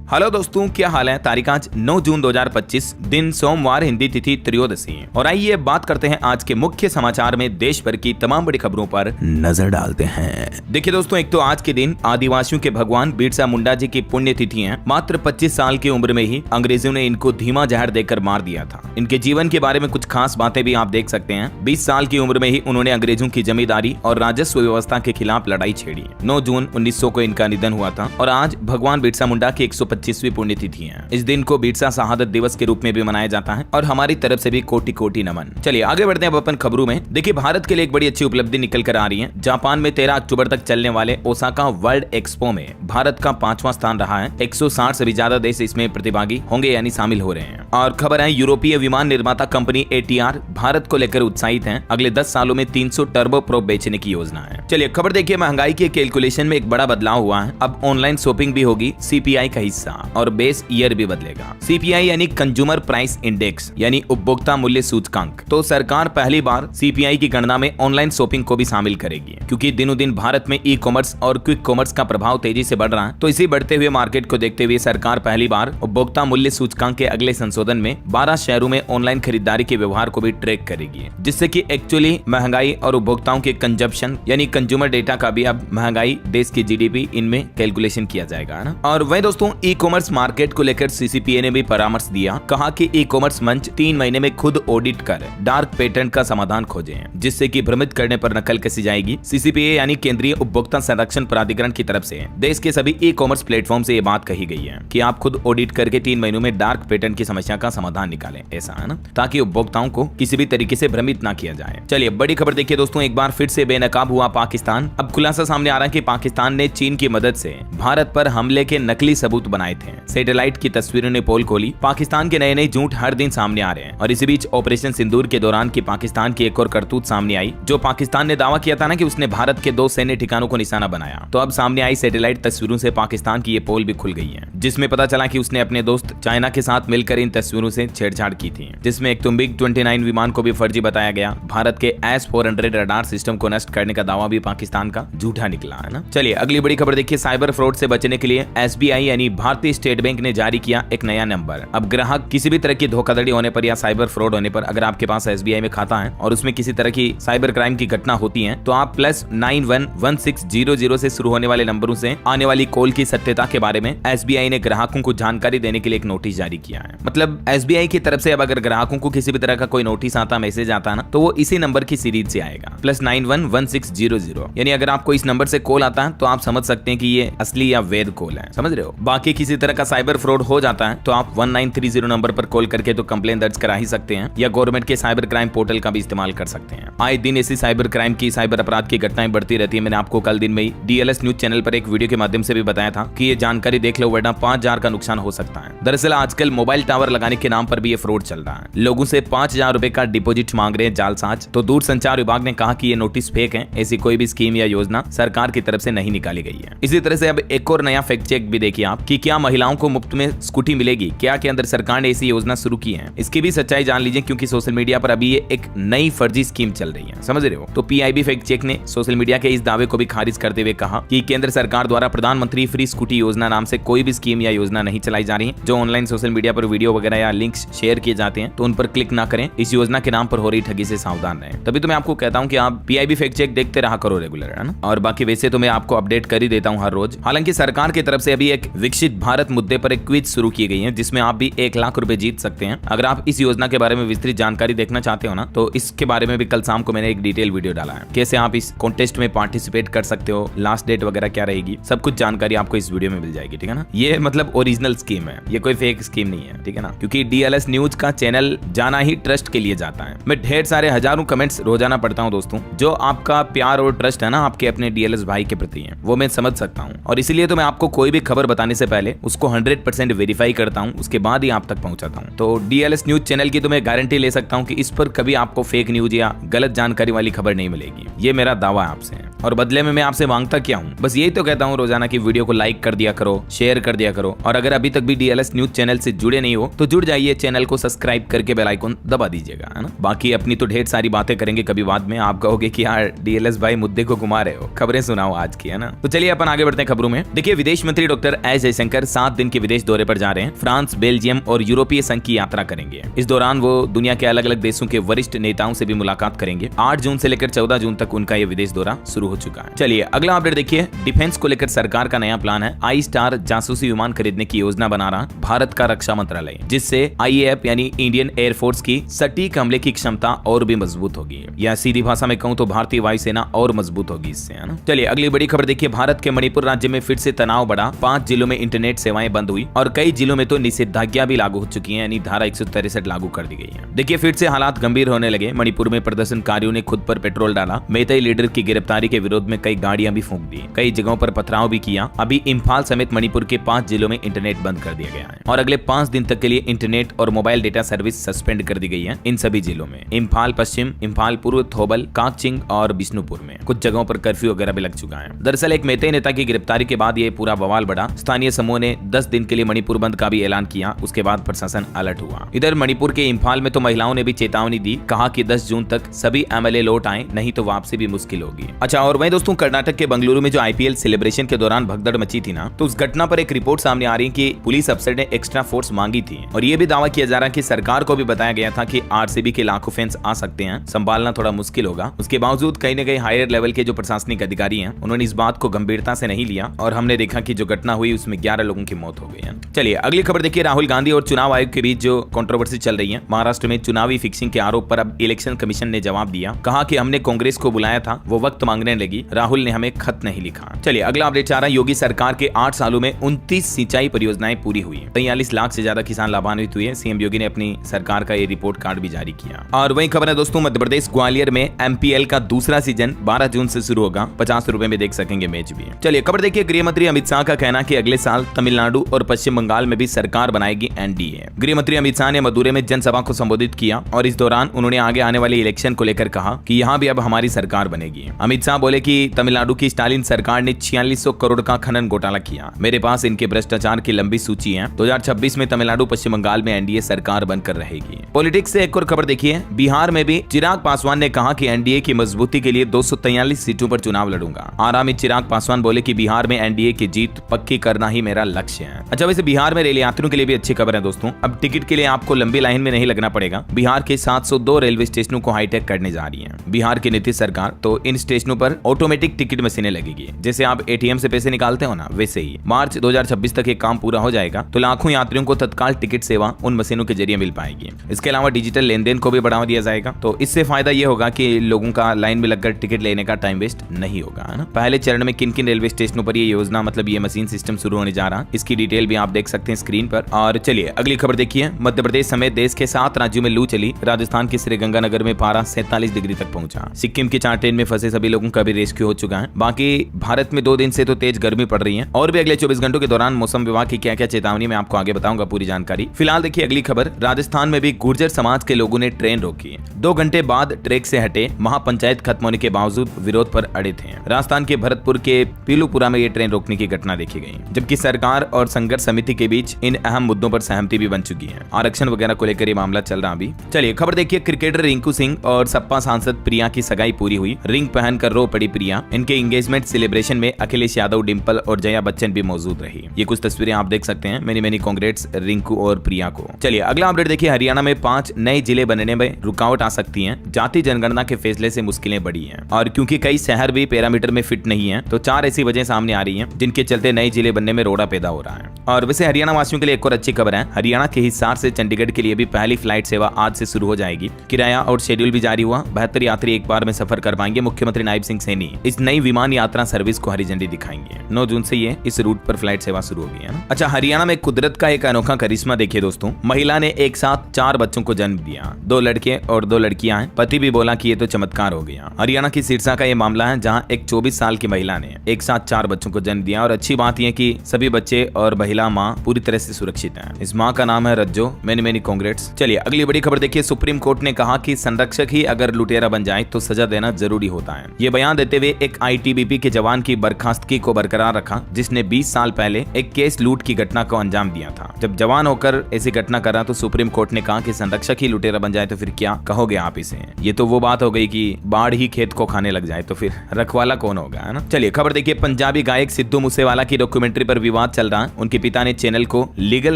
Hello दोस्तों, क्या हाल है। तारीख आज 9 जून 2025, दिन सोमवार, हिंदी तिथि त्रयोदशी। और आइए बात करते हैं आज के मुख्य समाचार में देश भर की तमाम बड़ी खबरों पर नजर डालते हैं। देखिए दोस्तों, एक तो आज के दिन आदिवासियों के भगवान बिरसा मुंडा जी की पुण्यतिथि है। मात्र 25 साल की उम्र में ही अंग्रेजों ने इनको धीमा जहर देकर मार दिया था। इनके जीवन के बारे में कुछ खास बातें भी आप देख सकते हैं। 20 साल की उम्र में ही उन्होंने अंग्रेजों की जमींदारी और राजस्व व्यवस्था के खिलाफ लड़ाई छेड़ी। 9 जून 1900 को इनका निधन हुआ था और आज भगवान बिरसा मुंडा की 125वीं पुण्यतिथि है। इस दिन को बिरसा शहादत दिवस के रूप में भी मनाया जाता है और हमारी तरफ से भी कोटि कोटि नमन। चलिए आगे बढ़ते हैं अब अपन खबरों में। देखिए, भारत के लिए एक बड़ी अच्छी उपलब्धि निकल कर आ रही है। जापान में 13 अक्टूबर तक चलने वाले ओसाका वर्ल्ड एक्सपो में भारत का 5वां स्थान रहा है। 160 से भी ज्यादा देश इसमें प्रतिभागी होंगे यानी शामिल हो रहे हैं। और खबर है, यूरोपीय विमान निर्माता कंपनी ATR भारत को लेकर उत्साहित है। अगले 10 सालों में 300 टर्बो प्रोप बेचने की योजना है। चलिए खबर देखिए, महंगाई के कैलकुलेशन में एक बड़ा बदलाव हुआ है। अब ऑनलाइन शॉपिंग भी होगी CPI का हिस्सा और बेस ईयर भी बदलेगा। CPI यानी कंज्यूमर प्राइस इंडेक्स यानी उपभोक्ता मूल्य सूचकांक। तो सरकार पहली बार CPI की गणना में ऑनलाइन शॉपिंग को भी शामिल करेगी, क्योंकि दिनों दिन भारत में ई कॉमर्स और क्विक कॉमर्स का प्रभाव तेजी से बढ़ रहा है। तो इसी बढ़ते हुए मार्केट को देखते हुए सरकार पहली बार उपभोक्ता मूल्य सूचकांक के अगले संशोधन में 12 शहरों में ऑनलाइन खरीदारी के व्यवहार को भी ट्रैक करेगी, जिससे कि एक्चुअली महंगाई और उपभोक्ताओं के कंजप्शन यानी कंज्यूमर डेटा का भी अब महंगाई, देश की GDP इनमें कैलकुलेशन किया जाएगा ना। और वही दोस्तों, ई कॉमर्स मार्केट को लेकर CCPA ने भी परामर्श दिया। कहा कि ई कॉमर्स मंच 3 महीने में खुद ऑडिट कर डार्क पेटेंट का समाधान खोजे, जिससे कि भ्रमित करने पर नकल कसी जाएगी। CCPA यानी केंद्रीय उपभोक्ता संरक्षण प्राधिकरण की तरफ से देश के सभी ई कॉमर्स प्लेटफॉर्म से ये बात कही गई है कि आप खुद ऑडिट करके 3 महीनों में डार्क पेटेंट की समस्या का समाधान निकालें, ऐसा है ना, ताकि उपभोक्ताओं को किसी भी तरीके से भ्रमित ना किया जाए। चलिए बड़ी खबर देखिए दोस्तों, एक बार फिर से बेनकाब हुआ पाकिस्तान। अब खुलासा सामने आ रहा है कि पाकिस्तान ने चीन की मदद से भारत पर हमले के नकली सबूत बनाए थे। सैटेलाइट की तस्वीरों ने पोल खोली। पाकिस्तान के नए नए झूठ हर दिन सामने आ रहे हैं। और इसी बीच ऑपरेशन सिंदूर के दौरान की पाकिस्तान की एक और करतूत सामने आई। जो पाकिस्तान ने दावा किया था ना कि उसने भारत के 2 सैन्य ठिकानों को निशाना बनाया, तो अब सामने आई सैटेलाइट तस्वीरों से पाकिस्तान की ये पोल भी खुल गई है, जिसमें पता चला कि उसने अपने दोस्त चाइना के साथ मिलकर इन तस्वीरों से छेड़छाड़ की थी, जिसमें एक मिग 29 विमान को भी फर्जी बताया गया। भारत के S-400 रडार सिस्टम को नष्ट करने का दावा भी पाकिस्तान का झूठा निकला है ना। चलिए अगली बड़ी खबर देखिए, साइबर फ्रॉड से बचने के लिए SBI यानी भारतीय स्टेट बैंक ने जारी किया एक नया नंबर। अब ग्राहक किसी भी तरह की धोखाधड़ी होने पर या साइबर फ्रॉड होने पर, अगर आपके पास SBI में खाता है और उसमें किसी तरह की साइबर क्राइम की घटना होती है, तो आप +911600 से शुरू होने वाले नंबरों से आने वाली कॉल की सत्यता के बारे में SBI ने ग्राहकों को जानकारी देने के लिए एक नोटिस जारी किया है। मतलब SBI की तरफ से अब अगर ग्राहकों को किसी भी तरह का कोई नोटिस आता, मैसेज आता ना, तो वो इसी नंबर की सीरीज से आएगा, +911600। यानी अगर आपको इस नंबर से कॉल आता है तो आप समझ सकते हैं कि ये असली या वैध कॉल है, समझ रहे हो। बाकी किसी तरह का साइबर फ्रॉड हो जाता है तो आप 1930 नंबर पर कॉल करके तो कंप्लेन दर्ज करा ही सकते हैं, या गवर्नमेंट के साइबर क्राइम पोर्टल का भी इस्तेमाल कर सकते हैं। आए दिन ऐसी साइबर क्राइम की, साइबर अपराध की घटनाएं बढ़ती रहती है। मैंने आपको कल दिन में ही DLS न्यूज चैनल पर एक वीडियो के माध्यम से भी बताया था कि ये जानकारी देख लो, वरना 5000 का नुकसान हो सकता है। दरअसल आजकल मोबाइल टावर लगाने के नाम पर भी ये फ्रॉड चल रहा है। लोगों से 5000 रुपए का डिपॉजिट मांग रहे हैं जालसाज। तो दूरसंचार विभाग ने कहा कि ये नोटिस फेक है, ऐसी कोई भी स्कीम या योजना सरकार की तरफ से नहीं निकाली गई है। इसी तरह से अब एक और नया फैक्ट चेक भी देखिए आप कि क्या महिलाओं को मुफ्त में स्कूटी मिलेगी, क्या केंद्र सरकार ने ऐसी योजना शुरू की है। इसकी भी सच्चाई जान लीजिए, क्योंकि सोशल मीडिया पर अभी ये एक नई फर्जी स्कीम चल रही है, समझ रहे हो। तो PIB फैक्ट चेक ने सोशल मीडिया के इस दावे को भी खारिज करते हुए कहा कि केंद्र सरकार द्वारा प्रधानमंत्री फ्री स्कूटी योजना नाम से कोई भी स्कीम या योजना नहीं चलाई जा रही है। जो ऑनलाइन सोशल मीडिया पर वीडियो वगैरह या लिंक्स शेयर किए जाते हैं तो उन पर क्लिक ना करें। इस योजना के नाम पर हो रही ठगी से सावधान रहें। तभी तो मैं आपको कहता हूं कि आप PIB फैक्ट चेक देखते रहा करो रेगुलर, है ना। और बाकी वैसे तो मैं आपको अपडेट कर ही देता हूं हर रोज। हालांकि सरकार की तरफ से अभी एक विकसित भारत मुद्दे पर एक क्विज शुरू की गई है, जिसमें आप भी 1 लाख रुपए जीत सकते हैं। अगर आप इस योजना के बारे में विस्तृत जानकारी देखना चाहते हो ना, तो इसके बारे में भी कल शाम को मैंने एक डिटेल वीडियो डाला है, कैसे आप इस कॉन्टेस्ट में पार्टिसिपेट कर सकते हो, लास्ट डेट वगैरह क्या रहेगी, सब कुछ जानकारी आपको इस वीडियो में मिल जाएगी, ठीक है ना। ये मतलब ओरिजिनल स्कीम है, ये कोई फेक स्कीम नहीं है, ठीक है ना। क्योंकि DLS न्यूज का चैनल जाना ही ट्रस्ट के लिए जाता है। मैं ढेर सारे हजारों कमेंट्स रोजाना पढ़ता हूँ दोस्तों। जो आपका प्यार और ट्रस्ट है ना आपके अपने DLS भाई के प्रति है, वो मैं समझ सकता हूँ। और इसीलिए तो मैं आपको कोई भी खबर बताने से पहले उसको 100% वेरीफाई करता हूँ, उसके बाद ही आप तक पहुंचाता हूँ। तो DLS न्यूज चैनल की तो मैं गारंटी ले सकता हूँ कि इस पर कभी आपको फेक न्यूज या गलत जानकारी वाली खबर नहीं मिलेगी। ये मेरा दावा है आपसे। और बदले में मैं आपसे मांगता क्या हूँ, बस यही तो कहता हूँ रोजाना की वीडियो को लाइक कर दिया करो, शेयर कर दिया करो। और अगर अभी तक भी DLS न्यूज चैनल से जुड़े नहीं हो तो जुड़ जाइए, चैनल को सब्सक्राइब करके बेल आइकन दबा दीजिएगा, है ना। बाकी अपनी तो ढेर सारी बातें करेंगे कभी बाद में, आप कहोगे कि यार DLS भाई मुद्दे को घुमा रहे हो, खबरें सुनाओ आज की, है ना। तो चलिए अपन आगे बढ़ते हैं खबरों में। देखिए, विदेश मंत्री डॉक्टर S. जयशंकर लेकर 7 दिन के विदेश दौरे पर जा रहे हैं। फ्रांस, बेल्जियम और यूरोपीय संघ की यात्रा करेंगे। इस दौरान वो दुनिया के अलग अलग देशों के वरिष्ठ नेताओं से भी मुलाकात करेंगे। 8 जून से लेकर 14 जून तक उनका ये विदेश दौरा शुरू हो चुका है। चलिए अगला अपडेट देखिए। डिफेंस को लेकर सरकार का नया प्लान है। आई स्टार जासूसी विमान खरीदने की योजना बना रहा भारत का रक्षा मंत्रालय, जिससे IAF यानी इंडियन एयरफोर्स की सटीक हमले की क्षमता और भी मजबूत होगी, या सीधी भाषा में कहूं तो भारतीय वायुसेना और मजबूत होगी इससे, है ना। चलिए अगली बड़ी खबर देखिए। भारत के मणिपुर राज्य में फिर से तनाव बढ़ा। 5 जिलों में इंटरनेट सेवाएं बंद हुई और कई जिलों में तो निषेधाज्ञा भी लागू हो चुकी है, यानी धारा 163 लागू कर दी गई है। देखिए फिर से हालात गंभीर होने लगे। मणिपुर में प्रदर्शनकारियों ने खुद पर पेट्रोल डाला। मेतई लीडर की गिरफ्तारी के विरोध में कई गाड़ियां भी फूंक दी। कई जगहों पर पथराव भी किया। अभी इम्फाल समेत मणिपुर के 5 जिलों में इंटरनेट बंद कर दिया गया है और अगले 5 दिन तक के लिए इंटरनेट और मोबाइल डेटा सर्विस सस्पेंड कर दी गई है इन सभी जिलों में। इम्फाल पश्चिम, इम्फाल पूर्व, थोबल, काकचिंग और बिष्णुपुर में कुछ जगहों पर कर्फ्यू वगैरह भी लग चुका है। दरअसल एक मेतई नेता की गिरफ्तारी के बाद ये पूरा बवाल बढ़ा। स्थानीय समूह ने 10 दिन के लिए मणिपुर बंद का भी ऐलान किया। उसके बाद प्रशासन अलर्ट हुआ। इधर मणिपुर के इम्फाल में तो महिलाओं ने भी चेतावनी दी। कहा कि 10 जून तक सभी MLA लौट आए, नहीं तो वापसी भी मुश्किल होगी। अच्छा, और वहीं दोस्तों कर्नाटक के बंगलुरु में जो IPL सेलिब्रेशन के दौरान भगदड़ मची थी ना, तो उस घटना पर एक रिपोर्ट सामने आ रही है कि पुलिस अफसर ने एक्स्ट्रा फोर्स मांगी थी और ये भी दावा किया जा रहा है कि सरकार को भी बताया गया था कि RCB के लाखों फैंस आ सकते हैं, संभालना थोड़ा मुश्किल होगा। उसके बावजूद कहीं न कहीं हायर लेवल के जो प्रशासनिक अधिकारी हैं उन्होंने इस बात को गंभीरता से नहीं लिया और हमने देखा कि जो घटना हुई उसमें 11 लोगों की मौत हो गई है। चलिए अगली खबर देखिए। राहुल गांधी और चुनाव आयोग के बीच जो कंट्रोवर्सी चल रही है, महाराष्ट्र में चुनावी फिक्सिंग के आरोप पर अब इलेक्शन कमीशन ने जवाब दिया। कहा कि हमने कांग्रेस को बुलाया था, वो वक्त मांगने लगी, राहुल ने हमें खत नहीं लिखा। चलिए अगला अपडेट आ रहा है। योगी सरकार के 8 सालों में 29 सिंचाई परियोजनाएं पूरी हुई। 43 लाख से ज्यादा किसान लाभान्वित हुए। सीएम योगी ने अपनी सरकार का ये रिपोर्ट कार्ड भी जारी किया। और वही खबर है दोस्तों, मध्य प्रदेश ग्वालियर में MPL का दूसरा सीजन 12 जून से शुरू होगा। 50 रुपए में देख सकेंगे मैच भी। चलिए खबर देखिए। गृह मंत्री अमित शाह का कहना कि अगले साल तमिलनाडु और पश्चिम बंगाल में भी सरकार बनाएगी NDA। गृह मंत्री अमित शाह ने मदुरै में जनसभा को संबोधित किया और इस दौरान उन्होंने आगे आने वाले इलेक्शन को लेकर कहा कि यहाँ भी अब हमारी सरकार बनेगी। अमित शाह बोले कि तमिलनाडु की स्टालिन सरकार ने 4600 करोड़ का खनन घोटाला किया। मेरे पास इनके भ्रष्टाचार की लंबी सूची है। 2026 में तमिलनाडु पश्चिम बंगाल में NDA सरकार बनकर रहेगी। पॉलिटिक्स से एक और खबर देखिए। बिहार में भी चिराग पासवान ने कहा कि NDA की मजबूती के लिए 243 सीटों पर चुनाव लड़ूंगा। आरा में चिराग पासवान बोले कि बिहार में NDA की जीत पक्की करना ही मेरा लक्ष्य है। अच्छा, वैसे बिहार में रेल यात्रियों के लिए भी अच्छी खबर है दोस्तों। अब टिकट के लिए आपको लंबी लाइन में नहीं लगना पड़ेगा। बिहार के 702 रेलवे स्टेशनों को हाईटेक करने जा रही है बिहार की नीतीश सरकार। तो इन स्टेशनों पर ऑटोमेटिक टिकट मशीनें लगेगी। जैसे आप ATM से पैसे निकालते हो ना, वैसे ही मार्च 2026 तक ये काम पूरा हो जाएगा तो लाखों यात्रियों को तत्काल टिकट सेवा उन मशीनों के जरिए मिल पाएगी। इसके अलावा डिजिटल लेन देन को भी बढ़ावा दिया जाएगा। तो इससे फायदा ये होगा कि लोगों का लाइन में लगकर टिकट लेने का टाइम वेस्ट नहीं होगा, है ना। पहले चरण में किन किन रेलवे स्टेशनों पर ये योजना मतलब ये मशीन सिस्टम शुरू होने जा रहा, इसकी डिटेल भी आप देख सकते हैं स्क्रीन पर। और चलिए अगली खबर देखिए। मध्य प्रदेश समेत देश के 7 राज्यों में लू चली। राजस्थान के श्रीगंगानगर में पारा 47 डिग्री तक पहुंचा। सिक्किम की 4 ट्रेन में फंसे सभी लोगों का भी रेस्क्यू हो चुका है। बाकी भारत में 2 दिन से तो तेज गर्मी पड़ रही है और भी अगले 24 घंटों के दौरान मौसम विभाग की क्या क्या चेतावनी मैं आपको आगे बताऊंगा पूरी जानकारी। फिलहाल देखिए अगली खबर। राजस्थान में भी गुर्जर समाज के लोगों ने ट्रेन रोकी। 2 घंटे बाद ट्रैक से हटे। महापंचायत खत्म होने के बावजूद विरोध पर अड़े थे। राजस्थान के भरतपुर के पीलूपुरा में ये ट्रेन रोकने की घटना देखी गई, जबकि सरकार और संघर्ष समिति के बीच इन अहम मुद्दों पर सहमति भी बन चुकी है। आरक्षण वगैरह को लेकर ये मामला चल रहा अभी। चलिए खबर देखिए। क्रिकेटर रिंकू सिंह और सपा सांसद प्रिया की सगाई पूरी हुई। रिंग पहनकर रो पड़ी प्रिया। इनके एंगेजमेंट सेलिब्रेशन में अखिलेश यादव, डिंपल और जया बच्चन भी मौजूद रही। ये कुछ तस्वीरें आप देख सकते हैं। मेनी मेनी कांग्रेट्स रिंकू और प्रिया को। चलिए अगला अपडेट देखिए। हरियाणा में 5 नए जिले बनने में रुकावट आ सकती है। जाति जनगणना के फैसले से मुश्किलें बढ़ी हैं और क्योंकि कई शहर भी पैरामीटर में फिट नहीं है तो 4 ऐसी वजह सामने आ रही हैं जिनके चलते नए जिले बनने में रोड़ा पैदा हो रहा है। और वैसे हरियाणा वासियों के लिए एक और अच्छी खबर है। हरियाणा के हिसार से चंडीगढ़ के लिए भी पहली फ्लाइट सेवा आज से शुरू हो जाएगी। किराया और शेड्यूल भी जारी हुआ। 72 यात्री एक बार में सफर कर पाएंगे। मुख्यमंत्री नायब सिंह सैनी इस नई विमान यात्रा सर्विस को हरी झंडी दिखाएंगे। 9 जून से ये इस रूट पर फ्लाइट सेवा शुरू होगी है। अच्छा, हरियाणा में कुदरत का एक अनोखा करिश्मा देखिए दोस्तों। महिला ने एक साथ 4 बच्चों को जन्म दिया। 2 लड़के और 2 लड़कियां हैं। पति भी बोला कि ये तो चमत्कार हो गया। हरियाणा की सिरसा का ये मामला है जहां एक 24 साल की महिला ने एक साथ 4 बच्चों को जन्म दिया और अच्छी बात यह कि सभी बच्चे और महिला माँ पूरी तरह से सुरक्षित है। इस माँ का नाम है रज्जो। Many many congrats. चलिए अगली बड़ी खबर देखिए। सुप्रीम कोर्ट ने कहा कि संरक्षक ही अगर लुटेरा बन जाए तो सजा देना जरूरी होता है। ये बयान देते हुए एक ITBP के जवान की बर्खास्तगी को बरकरार रखा जिसने 20 साल पहले एक केस लूट की घटना को अंजाम दिया था। जब जवान होकर ऐसी घटना करा तो सुप्रीम कोर्ट ने कहा कि संरक्षक ही लुटेरा बन जाए तो फिर क्या कहोगे आप इसे। ये तो वो बात हो गई कि बाढ़ ही खेत को खाने लग जाए तो फिर रखवाला कौन होगा, है ना। चलिए खबर देखिए। पंजाबी गायक सिद्धू मूसेवाला की डॉक्यूमेंट्री पर विवाद विवाद चल रहा है, उनके पिता ने चैनल को लीगल